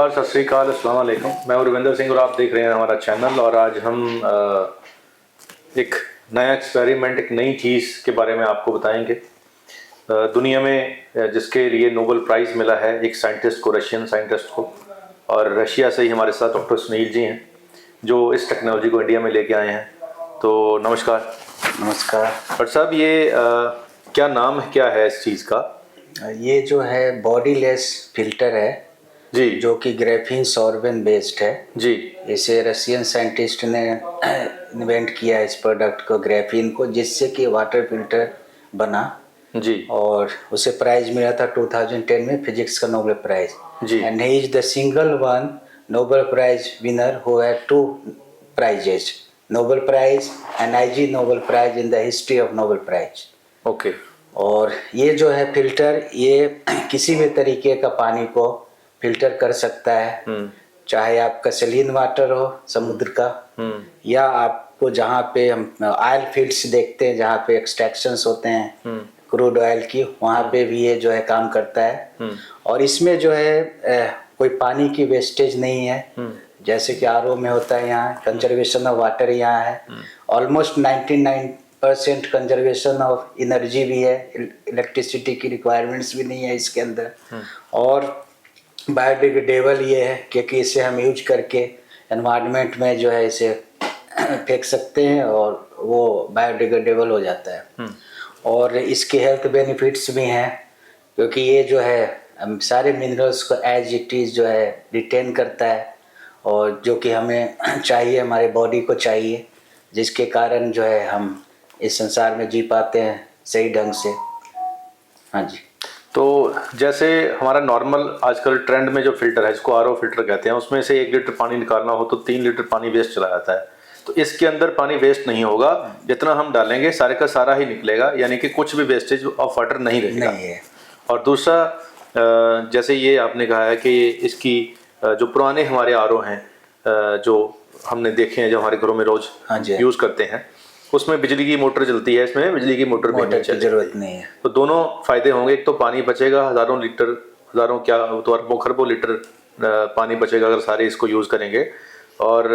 नमस्कार, सत श्री अकाल, अस्सलाम वालेकुम। मैं रविंदर सिंह और आप देख रहे हैं हमारा चैनल। और आज हम एक नया एक्सपेरिमेंट, एक नई चीज़ के बारे में आपको बताएंगे। दुनिया में जिसके लिए नोबेल प्राइज़ मिला है एक साइंटिस्ट को, रशियन साइंटिस्ट को, और रशिया से ही हमारे साथ डॉक्टर सुनील जी हैं जो इस टेक्नोलॉजी को इंडिया में लेके आए हैं। तो नमस्कार। नमस्कार। डॉक्टर साहब, ये क्या नाम है, क्या है इस चीज़ का? ये जो है बॉडी लेस फिल्टर है जी, जो कि ग्रेफीन सॉर्बेन बेस्ड है जी। इसे रशियन साइंटिस्ट ने इन्वेंट किया इस प्रोडक्ट को, ग्रेफीन को, जिससे कि वाटर फिल्टर बना जी, और उसे प्राइज मिला था 2010 में, फिजिक्स का नोबेल प्राइज। जी। And he is the single one Nobel prize winner who had 2 prizes, Nobel prize and IG Nobel prize in the history of Nobel prize. Okay. और ये जो है फिल्टर, ये किसी भी तरीके का पानी को फिल्टर कर सकता है, चाहे आपका सलीन वाटर हो समुद्र का, या आपको जहाँ पे हम ऑयल फील्ड्स देखते हैं जहाँ पे एक्सट्रैक्शंस होते हैं क्रूड ऑयल की, वहाँ पे भी ये जो है काम करता है। और इसमें जो है कोई पानी की वेस्टेज नहीं है, जैसे कि आरओ में होता है। यहाँ कंजर्वेशन ऑफ वाटर यहाँ है, ऑलमोस्ट 99% कंजर्वेशन ऑफ एनर्जी भी है, इलेक्ट्रिसिटी की रिक्वायरमेंट्स भी नहीं है इसके अंदर। और बायोडिग्रेडेबल ये है क्योंकि इसे हम यूज करके एनवायरनमेंट में जो है इसे फेंक सकते हैं और वो बायोडिग्रेडेबल हो जाता है। और इसके हेल्थ बेनिफिट्स भी हैं क्योंकि ये जो है सारे मिनरल्स को एज इट इज़ जो है रिटेन करता है, और जो कि हमें चाहिए, हमारे बॉडी को चाहिए, जिसके कारण जो है हम इस संसार में जी पाते हैं सही ढंग से। हाँ जी। तो जैसे हमारा नॉर्मल आजकल ट्रेंड में जो फिल्टर है, जिसको आरओ फिल्टर कहते हैं, उसमें से 1 लीटर पानी निकालना हो तो 3 लीटर पानी वेस्ट चला जाता है। तो इसके अंदर पानी वेस्ट नहीं होगा, जितना हम डालेंगे सारे का सारा ही निकलेगा, यानी कि कुछ भी वेस्टेज ऑफ वाटर नहीं रहेगा। नहीं है। और दूसरा, जैसे ये आपने कहा है कि इसकी जो पुराने हमारे आरओ हैं जो हमने देखे हैं, जो हमारे घरों में रोज यूज़ करते हैं, उसमें बिजली की मोटर चलती है, इसमें बिजली की मोटर की जरूरत नहीं है। तो दोनों फायदे होंगे। एक तो पानी बचेगा, हजारों लीटर, हजारों क्या तो अरबों खरबों लीटर पानी बचेगा अगर सारे इसको यूज करेंगे, और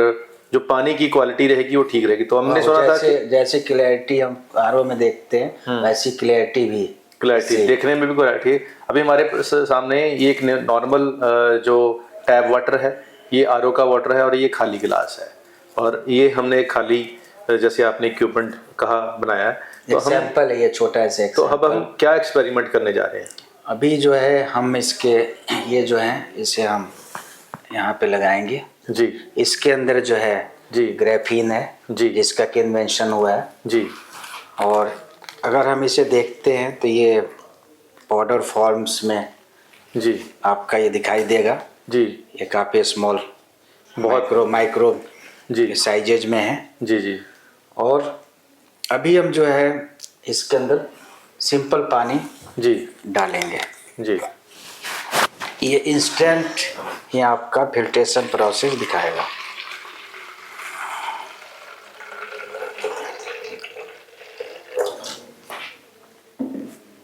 जो पानी की क्वालिटी रहेगी वो ठीक रहेगी। तो हमने सुना था कि जैसे क्लैरिटी हम आरओ में देखते हैं वैसी क्लैरिटी देखने में भी क्लैरिटी। अभी हमारे सामने ये एक नॉर्मल जो टैप वाटर है, ये आरओ का वाटर है, और ये खाली गिलास है, और ये हमने खाली जैसे आपने इक्विपमेंट कहा बनाया है। तो सैंपल है ये छोटा सा। तो अब हम क्या एक्सपेरिमेंट करने जा रहे हैं? अभी जो है हम इसके ये जो है इसे हम यहाँ पे लगाएंगे जी। इसके अंदर जो है जी ग्रेफीन है जी, जिसका कि इन्वेंशन हुआ है जी। और अगर हम इसे देखते हैं तो ये पाउडर फॉर्म्स में जी आपका ये दिखाई देगा जी। ये काफ़ी स्मॉल, बहुत माइक्रो जी साइजेज में है। जी जी। और अभी हम जो है इसके अंदर सिंपल पानी जी डालेंगे जी। ये इंस्टेंट ही आपका फिल्ट्रेशन प्रोसेस दिखाएगा।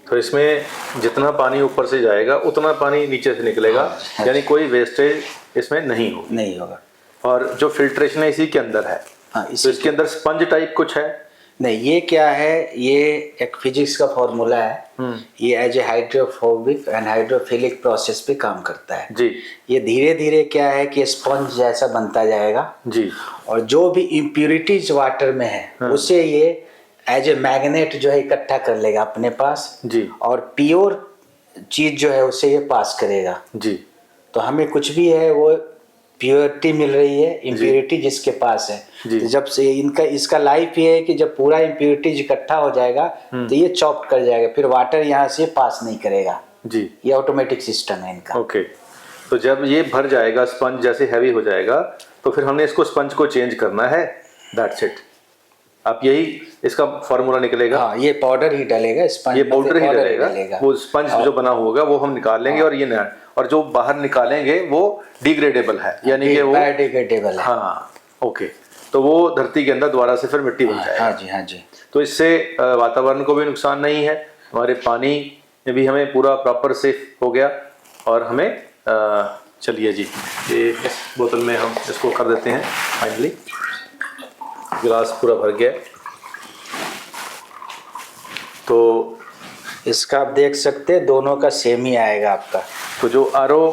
तो इसमें जितना पानी ऊपर से जाएगा उतना पानी नीचे से निकलेगा। हाँ, यानी कोई वेस्टेज इसमें नहीं होगा। और जो फिल्ट्रेशन है इसी के अंदर है। हाँ, तो इसके अंदर स्पंज टाइप कुछ है? नहीं, ये क्या है, ये एक फिजिक्स का फॉर्मूला है। ये as a hydrophobic and hydrophilic process पे काम करता है जी। ये धीरे धीरे क्या है कि स्पंज जैसा बनता जाएगा जी, और जो भी इम्प्यूरिटीज वाटर में है उसे ये एज ए मैग्नेट जो है इकट्ठा कर लेगा अपने पास जी। और प्योर चीज जो है उसे ये पास करेगा जी। तो हमें कुछ भी है वो प्योरिटी मिल रही है, इम्प्योरिटी जिसके पास है। तो जब से इसका लाइफ ये है कि जब पूरा इम्प्योरिटी इकट्ठा हो जाएगा तो ये चॉप कर जाएगा, फिर वाटर यहाँ से पास नहीं करेगा जी। ये ऑटोमेटिक सिस्टम है इनका। ओके। तो जब ये भर जाएगा, स्पंज जैसे हैवी हो जाएगा, तो फिर हमने इसको स्पंज को चेंज करना है। That's it. आप यही इसका फॉर्मूला निकलेगा। हाँ, ये पाउडर ही डलेगा, स्पंज ये पाउडर ही डलेगा। वो स्पंज जो बना होगा वो हम निकाल लेंगे। और ये नया, और जो बाहर निकालेंगे वो डिग्रेडेबल है, यानी कि वो बायोडिग्रेडेबल है। हाँ, ओके। तो वो धरती के अंदर दोबारा से फिर मिट्टी बन जाएगा। हाँ जी, हाँ जी। तो इससे वातावरण को भी नुकसान नहीं है, हमारे पानी में भी हमें पूरा प्रॉपर सेफ हो गया, और हमें चलिए जी, ये इस बोतल में हम इसको कर देते हैं फाइनली। गिलास पूरा भर गया है। तो इसका आप देख सकते हैं दोनों का सेम ही आएगा आपका। तो जो आरओ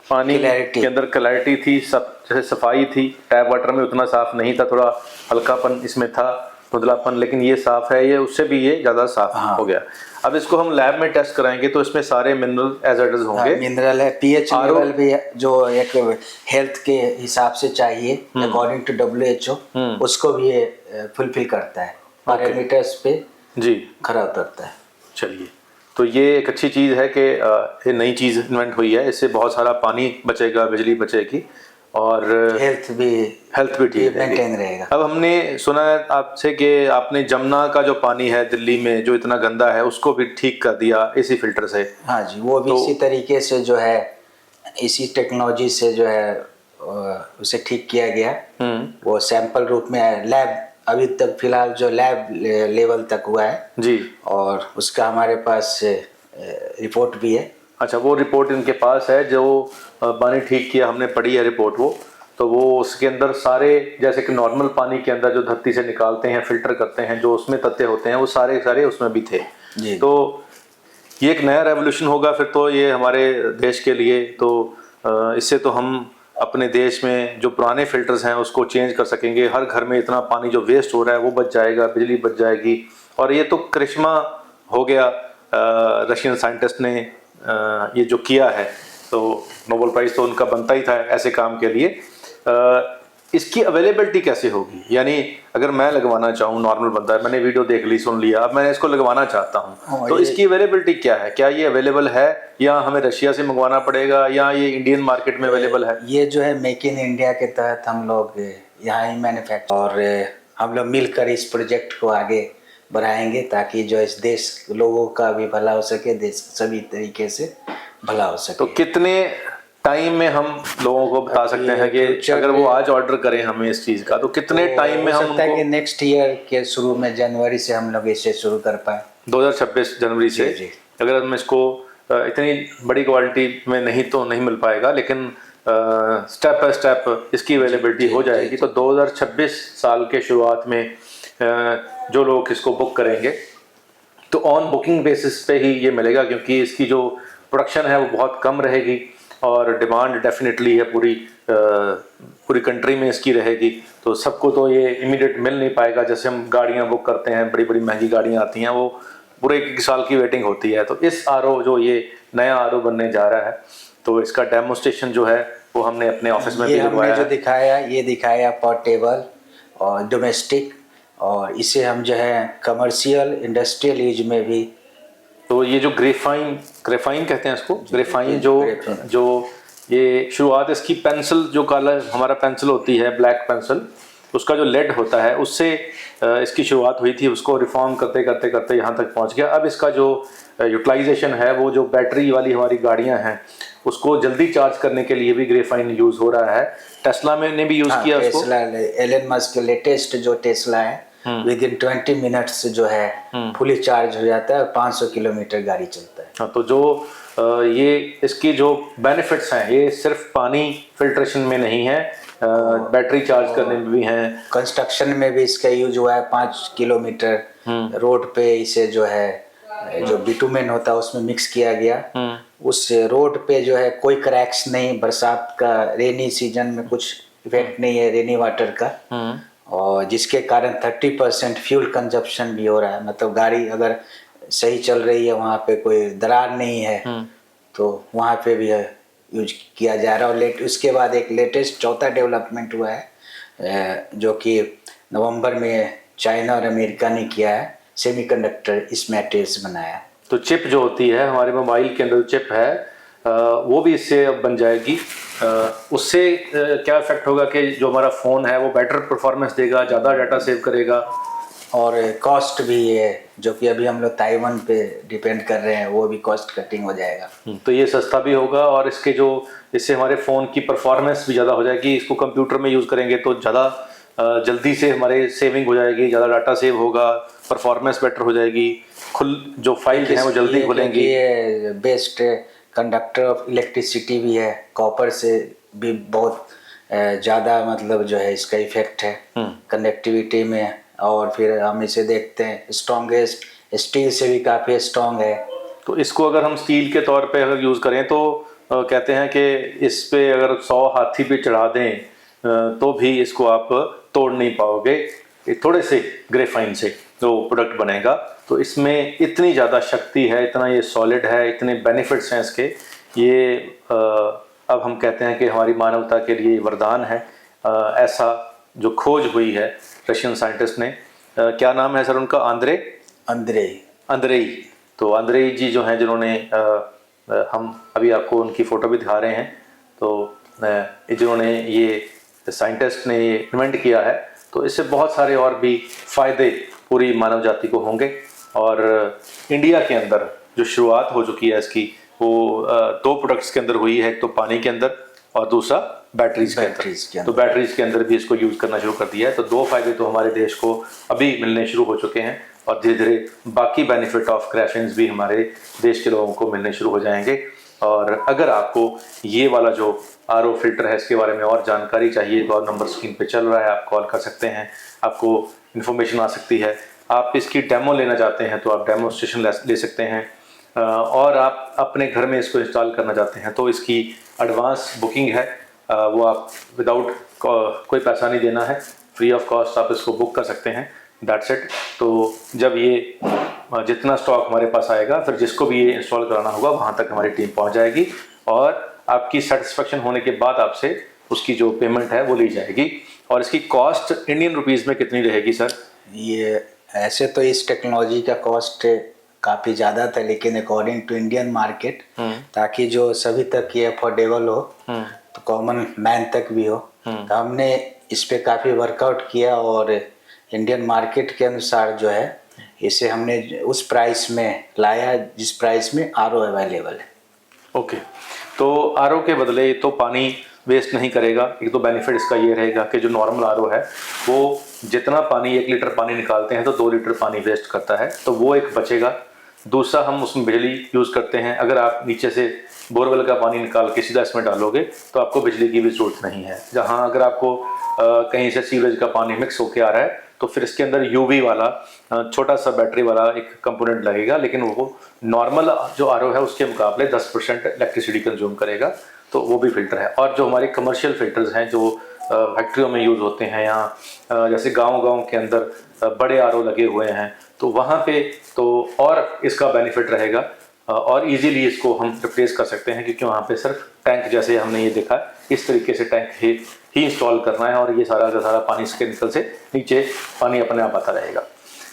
पानी Clarity। के अंदर क्लैरिटी थी, सब जैसे सफाई थी, टैप वाटर में उतना साफ नहीं था, थोड़ा हल्कापन इसमें था, धुंधलापन, लेकिन ये साफ है, ये उससे भी ये ज़्यादा साफ हो गया। अब इसको हम लैब में टेस्ट कराएंगे तो इसमें सारे मिनरल एज इट इज होंगे। मिनरल है, पीएच लेवल भी जो एक हेल्थ के हिसाब से चाहिए अकॉर्डिंग टू WHO, उसको भी ये फुलफिल करता है, पैरामीटर्स पे जी खरा उतरता है। चलिए, तो ये एक अच्छी चीज़ है कि ये नई चीज़ इन्वेंट हुई है, इससे बहुत सारा पानी बचेगा, बिजली बचेगी और हेल्थ भी ठीक मेंटेन रहेगा। अब हमने सुना है आपसे कि आपने जमुना का जो पानी है दिल्ली में जो इतना गंदा है उसको भी ठीक कर दिया इसी फिल्टर से। हाँ जी, वो भी इसी तरीके से जो है, इसी टेक्नोलॉजी से जो है उसे ठीक किया गया। वो सैंपल रूप में लैब, अभी तक फिलहाल जो लैब लेवल तक हुआ है जी, और उसका हमारे पास रिपोर्ट भी है। अच्छा, वो रिपोर्ट इनके पास है जो पानी ठीक किया, हमने पढ़ी है रिपोर्ट वो। तो वो उसके अंदर सारे, जैसे कि नॉर्मल पानी के अंदर जो धरती से निकालते हैं, फिल्टर करते हैं, जो उसमें तत्व होते हैं वो सारे सारे उसमें भी थे जी। तो ये एक नया रेवोल्यूशन होगा फिर तो ये हमारे देश के लिए। तो इससे तो हम अपने देश में जो पुराने फिल्टर्स हैं उसको चेंज कर सकेंगे। हर घर में इतना पानी जो वेस्ट हो रहा है वो बच जाएगा, बिजली बच जाएगी। और ये तो करिश्मा हो गया, रशियन साइंटिस्ट ने ये जो किया है, तो नोबेल प्राइज़ तो उनका बनता ही था ऐसे काम के लिए। इसकी अवेलेबिलिटी कैसे होगी? यानी अगर मैं लगवाना चाहूँ, नॉर्मल बंदा है, मैंने वीडियो देख ली, सुन लिया, अब मैं इसको लगवाना चाहता हूँ, तो इसकी अवेलेबिलिटी क्या है? क्या ये अवेलेबल है या हमें रशिया से मंगवाना पड़ेगा या ये इंडियन मार्केट में अवेलेबल है? ये जो है मेक इन इंडिया के तहत हम लोग यहाँ ही मैन्युफैक्चर, और हम लोग मिलकर इस प्रोजेक्ट को आगे बढ़ाएंगे ताकि जो इस देश लोगों का भी भला हो सके, देश सभी तरीके से भला हो सके। तो कितने टाइम में हम लोगों को बता सकते हैं कि अगर वो आज ऑर्डर करें हमें इस चीज़ का, तो कितने टाइम में हम सकता है कि नेक्स्ट ईयर के शुरू में, जनवरी से हम लोग इसे शुरू कर पाए, 2026 जनवरी से। जी। अगर हम इसको इतनी बड़ी क्वालिटी में नहीं तो नहीं मिल पाएगा, लेकिन स्टेप बाय स्टेप इसकी अवेलेबिलिटी हो जाएगी। तो 2026 साल के शुरुआत में जो लोग इसको बुक करेंगे तो ऑन बुकिंग बेसिस पे ही ये मिलेगा, क्योंकि इसकी जो प्रोडक्शन है वो बहुत कम रहेगी और डिमांड डेफिनेटली है पूरी कंट्री में इसकी रहेगी। तो सबको तो ये इमीडिएट मिल नहीं पाएगा। जैसे हम गाड़ियाँ बुक करते हैं, बड़ी बड़ी महंगी गाड़ियाँ आती हैं, वो पूरे 1 साल की वेटिंग होती है। तो इस आरओ जो ये नया आरओ बनने जा रहा है, तो इसका डेमोस्ट्रेशन जो है वो हमने अपने ऑफिस में भी हमने जो दिखाया, ये दिखाया पोर्टेबल और डोमेस्टिक, और इसे हम जो है कमर्शियल इंडस्ट्रियल यूज में भी। तो ये जो ग्रेफाइन कहते हैं इसको, ग्रेफाइन जो ये शुरुआत इसकी पेंसिल, जो काला हमारा पेंसिल होती है, ब्लैक पेंसिल, उसका जो लेड होता है उससे इसकी शुरुआत हुई थी। उसको रिफॉर्म करते करते करते यहाँ तक पहुँच गया। अब इसका जो यूटिलाइजेशन है, वो जो बैटरी वाली हमारी गाड़ियाँ हैं उसको जल्दी चार्ज करने के लिए भी ग्रेफाइन यूज़ हो रहा है। टेस्ला में ने भी यूज़ किया उसको। टेस्ला, एलन मस्क के लेटेस्ट जो टेस्ला है, विद इन 20 मिनट्स जो है फुली चार्ज हो जाता है और 500 किलोमीटर गाड़ी चलता है। हाँ, तो जो ये इसकी जो बेनिफिट्स हैं, ये सिर्फ पानी फिल्ट्रेशन में नहीं है, बैटरी चार्ज करने में भी हैं, कंस्ट्रक्शन में भी इसका यूज हुआ है। 5 किलोमीटर रोड पे इसे जो है, जो बिटुमेन होता है उसमें मिक्स किया गया। उस रोड पे जो है कोई क्रैक्स नहीं, बरसात का, रेनी सीजन में कुछ इफेक्ट नहीं है रेनी वाटर का, और जिसके कारण 30% फ्यूल कंजप्शन भी हो रहा है। मतलब गाड़ी अगर सही चल रही है, वहाँ पे कोई दरार नहीं है, तो वहाँ पे भी यूज किया जा रहा है। और उसके बाद एक लेटेस्ट चौथा डेवलपमेंट हुआ है जो कि नवंबर में चाइना और अमेरिका ने किया है, सेमीकंडक्टर इस मटेरियल्स बनाया। तो चिप जो होती है हमारे मोबाइल के अंदर, चिप है, वो भी इससे अब बन जाएगी। उससे क्या इफेक्ट होगा कि जो हमारा फ़ोन है वो बेटर परफॉर्मेंस देगा, ज़्यादा डाटा सेव करेगा, और कॉस्ट भी है, जो कि अभी हम लोग ताइवान पे डिपेंड कर रहे हैं, वो भी कॉस्ट कटिंग हो जाएगा। तो ये सस्ता भी होगा और इससे हमारे फ़ोन की परफॉर्मेंस भी ज़्यादा हो जाएगी। इसको कंप्यूटर में यूज़ करेंगे तो ज़्यादा जल्दी से हमारे सेविंग हो जाएगी, ज़्यादा डाटा सेव होगा, परफॉर्मेंस बेटर हो जाएगी, जो फाइल हैं वो जल्दी खुलेंगी। ये बेस्ट कंडक्टर ऑफ इलेक्ट्रिसिटी भी है, कॉपर से भी बहुत ज़्यादा मतलब जो है इसका इफेक्ट है कनेक्टिविटी में। और फिर हम इसे देखते हैं स्ट्रॉन्गेस्ट, स्टील से भी काफ़ी स्ट्रॉन्ग है। तो इसको अगर हम स्टील के तौर पे अगर यूज़ करें तो कहते हैं कि इस पे अगर 100 हाथी पे चढ़ा दें तो भी इसको आप तोड़ नहीं पाओगे थोड़े से ग्रेफाइन से जो प्रोडक्ट बनेगा। तो इसमें इतनी ज़्यादा शक्ति है, इतना ये सॉलिड है, इतने बेनिफिट्स हैं इसके, ये अब हम कहते हैं कि हमारी मानवता के लिए वरदान है। ऐसा जो खोज हुई है रशियन साइंटिस्ट ने, क्या नाम है सर उनका? अंद्रेई। तो अंद्रेई जी जो हैं, जिन्होंने हम अभी आपको उनकी फ़ोटो भी दिखा रहे हैं, तो जिन्होंने ये साइंटिस्ट ने ये इन्वेंट किया है, तो इससे बहुत सारे और भी फ़ायदे पूरी मानव जाति को होंगे। और इंडिया के अंदर जो शुरुआत हो चुकी है इसकी, वो 2 प्रोडक्ट्स के अंदर हुई है, एक तो पानी के अंदर और दूसरा बैटरीज के अंदर। तो बैटरीज के अंदर भी इसको यूज़ करना शुरू कर दिया है। तो 2 फायदे तो हमारे देश को अभी मिलने शुरू हो चुके हैं और धीरे धीरे बाकी बेनिफिट ऑफ ग्रेफिन्स भी हमारे देश के लोगों को मिलने शुरू हो जाएंगे। और अगर आपको ये वाला जो RO फिल्टर है इसके बारे में और जानकारी चाहिए तो नंबर स्क्रीन पे चल रहा है, आप कॉल कर सकते हैं, आपको इन्फॉर्मेशन आ सकती है। आप इसकी डेमो लेना चाहते हैं तो आप डेमोस्ट्रेशन ले सकते हैं, और आप अपने घर में इसको इंस्टॉल करना चाहते हैं तो इसकी एडवांस बुकिंग है, वो आप विदाउट कोई पैसा नहीं देना है, फ्री ऑफ कॉस्ट आप इसको बुक कर सकते हैं, दैट्स इट। तो जब ये जितना स्टॉक हमारे पास आएगा, फिर जिसको भी ये इंस्टॉल कराना होगा वहाँ तक हमारी टीम पहुँच जाएगी और आपकी सेटिस्फेक्शन होने के बाद आपसे उसकी जो पेमेंट है वो ली जाएगी। और इसकी कॉस्ट इंडियन रुपीज़ में कितनी रहेगी सर? ये ऐसे तो इस टेक्नोलॉजी का कॉस्ट काफ़ी ज़्यादा था, लेकिन अकॉर्डिंग टू इंडियन मार्केट, ताकि जो सभी तक ये अफोर्डेबल हो तो कॉमन मैन तक भी हो, तो हमने इस पे काफ़ी वर्कआउट किया और इंडियन मार्केट के अनुसार जो है इसे हमने उस प्राइस में लाया जिस प्राइस में RO अवेलेबल है। ओके, तो RO के बदले तो पानी वेस्ट नहीं करेगा। एक तो बेनिफिट इसका ये रहेगा कि जो नॉर्मल RO है वो जितना पानी 1 लीटर पानी निकालते हैं तो 2 लीटर पानी वेस्ट करता है, तो वो एक बचेगा। दूसरा, हम उसमें बिजली यूज़ करते हैं, अगर आप नीचे से बोरवेल का पानी निकाल के सीधा इसमें डालोगे तो आपको बिजली की भी ज़रूरत नहीं है। जहाँ अगर आपको कहीं से सीवेज का पानी मिक्स होके आ रहा है तो फिर इसके अंदर UV वाला छोटा सा बैटरी वाला एक कंपोनेंट लगेगा, लेकिन वो नॉर्मल जो RO है उसके मुकाबले 10% इलेक्ट्रिसिटी कंज्यूम करेगा, तो वो भी फ़िल्टर है। और जो हमारे कमर्शियल फ़िल्टर्स हैं जो फैक्ट्रियों में यूज़ होते हैं, यहाँ जैसे गांव के अंदर बड़े RO लगे हुए हैं, तो वहाँ पे तो और इसका बेनिफिट रहेगा और इजीली इसको हम रिप्लेस कर सकते हैं, क्योंकि वहाँ पे सिर्फ टैंक, जैसे हमने ये देखा इस तरीके से टैंक ही इंस्टॉल करना है और ये सारा का सारा पानी इसके निकल से नीचे पानी अपने आप आता रहेगा।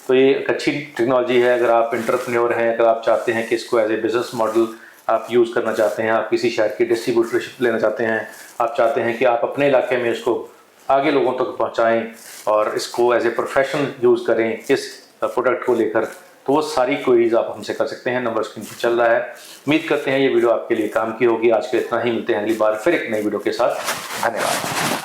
तो ये एक अच्छी टेक्नोलॉजी है। अगर आप एंटरप्रेन्योर हैं, अगर आप चाहते हैं कि इसको एज ए बिज़नेस मॉडल आप यूज़ करना चाहते हैं, आप किसी शहर की डिस्ट्रीब्यूटरशिप लेना चाहते हैं, आप चाहते हैं कि आप अपने इलाके में इसको आगे लोगों तक पहुँचाएँ और इसको एज ए प्रोफेशन यूज़ करें इस प्रोडक्ट को लेकर, तो वो सारी क्वेरीज आप हमसे कर सकते हैं। नंबर स्क्रीन पर चल रहा है। उम्मीद करते हैं ये वीडियो आपके लिए काम की होगी। आज के इतना ही, मिलते हैं अगली बार फिर एक नई वीडियो के साथ। धन्यवाद।